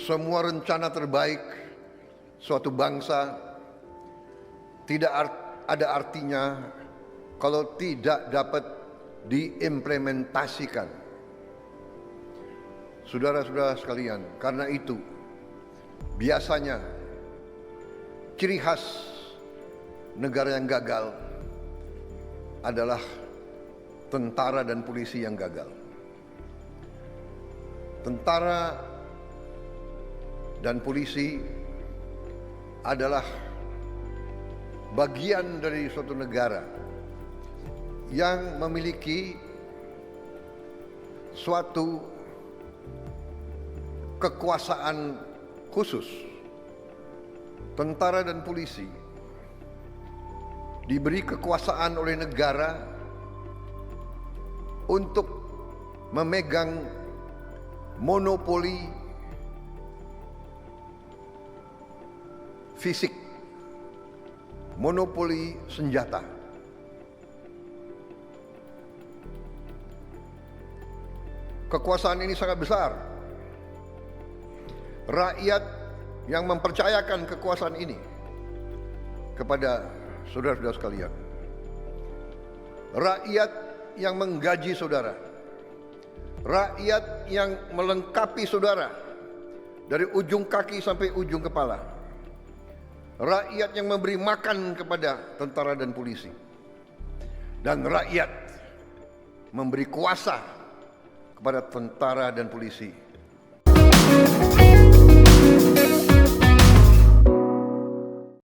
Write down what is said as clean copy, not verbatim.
semua rencana terbaik suatu bangsa tidak ada artinya kalau tidak dapat diimplementasikan. Saudara-saudara sekalian, karena itu biasanya ciri khas negara yang gagal adalah tentara dan polisi yang gagal. Tentara dan polisi adalah bagian dari suatu negara yang memiliki suatu kekuasaan khusus. Tentara dan polisi diberi kekuasaan oleh negara untuk memegang monopoli fisik, monopoli senjata. Kekuasaan ini sangat besar. Rakyat yang mempercayakan kekuasaan ini kepada saudara-saudara sekalian. Rakyat yang menggaji saudara. Rakyat yang melengkapi saudara dari ujung kaki sampai ujung kepala. Rakyat yang memberi makan kepada tentara dan polisi. Dan rakyat memberi kuasa kepada tentara dan polisi